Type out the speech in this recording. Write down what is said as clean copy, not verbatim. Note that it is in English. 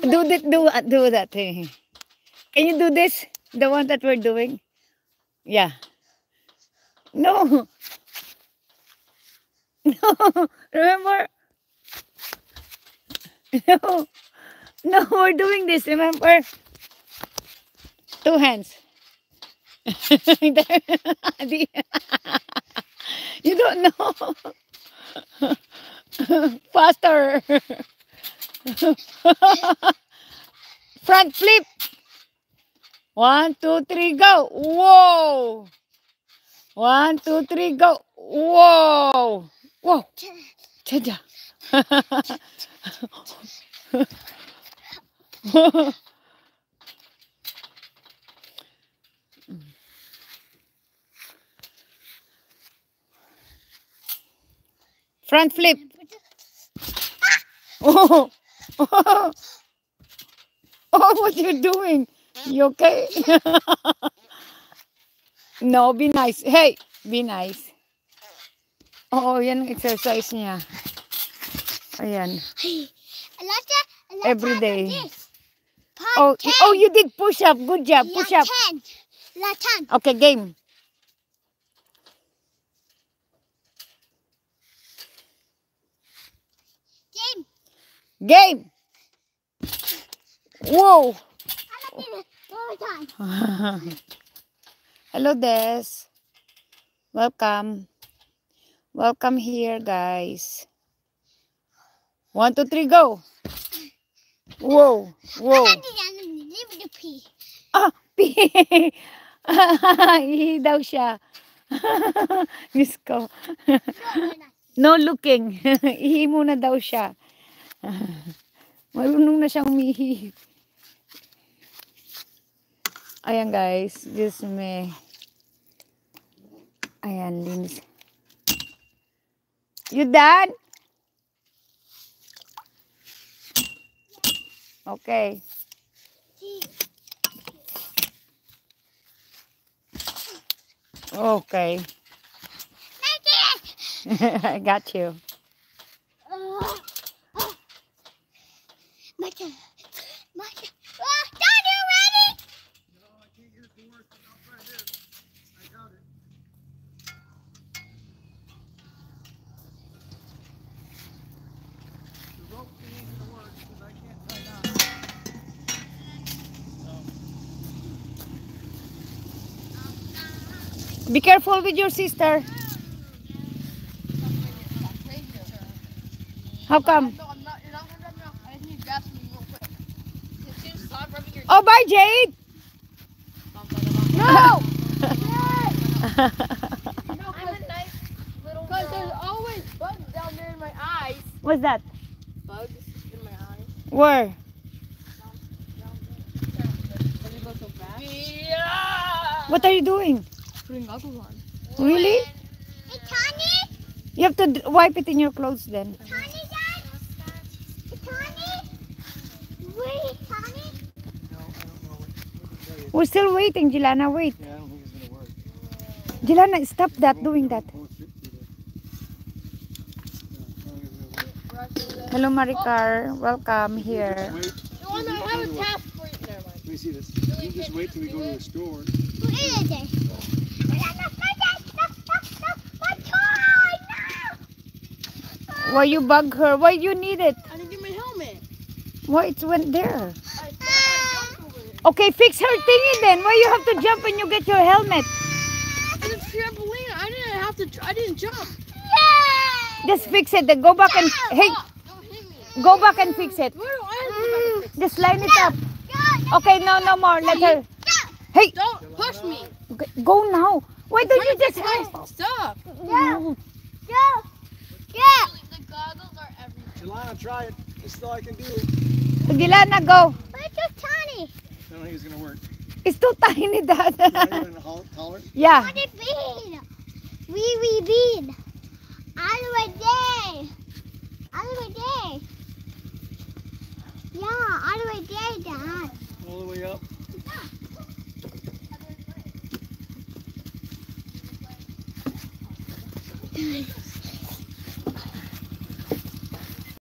Do that thing. Can you do this? The one that we're doing? Yeah. No. No. Remember? No. No, we're doing this. Remember? Two hands. You don't know. Faster. Front flip. 1, 2, 3, go. Whoa. 1, 2, 3, go. Whoa. Whoa. Chacha. Front flip. Oh. Oh. Oh, what you doing? You okay? No, be nice. Hey, be nice. Oh, yan ang exercise niya. Ayan. Every day. Oh, you did push up. Good job. Push up. 10. Okay, game. Game. Whoa. Hello, Des. Welcome. Welcome here, guys. 1, 2, 3, go. Whoa. Whoa. Ah, pee. Ihi daw siya. Diyos ko. No looking. Ihi muna daw siya. Marunong na siyang umihi. Ayan guys, Diyos me. Ayan, linis. You done? Okay. Okay. I got you. Dad, you ready? No, I can't get it to work, but I'll try this. I got it. The rope thing ain't gonna work because I can't tie knots. Be careful with your sister. How come? No, I'm not. You're not gonna rub me off. I just need to grab something real quick. Can you stop rubbing your Oh, bye, Jade. No! I'm a nice little Because girl. there's always bugs down there in my eyes. What's that? Bugs in my eyes. Where? Does it go so fast? Yeah! What are you doing? Putting goggles on. Really? Hey, Tony? You have to wipe it in your clothes then. Tony, Dad? Hey, Tony? Wait, Tony? No, I don't know what to tell you. We're still waiting, Jilana. Wait. Yeah, I don't think it's gonna work. Jilana, stop that, doing that. Hello, Maricar. Welcome here. Wait. John, I have a task for you. Never mind. Let me see this. You just wait till we go to the store. Who is it? Why you bug her? Why you need it? I didn't get my helmet. Why it went there? I jumped over it. Okay, fix her thingy then. Why you have to jump when you get your helmet? And it's trampoline. I didn't have to. I didn't jump. Just fix it. Then go back and hey, Stop. Don't hit me. go back and fix it. Where do I have to go back and fix Just line it up. Okay, no more. Let her. Hey, it? Don't push me. go now. Why don't you just? Stop. The goggles are everywhere. Jelana, try it. This is all I can do. Gilana, go. Where's your Tony? I don't think it's gonna work. It's too tiny, Dad. Not even taller. Yeah. What it mean? We mean. All the way there. All the way there. Yeah, all the way there, Dad. All the way up.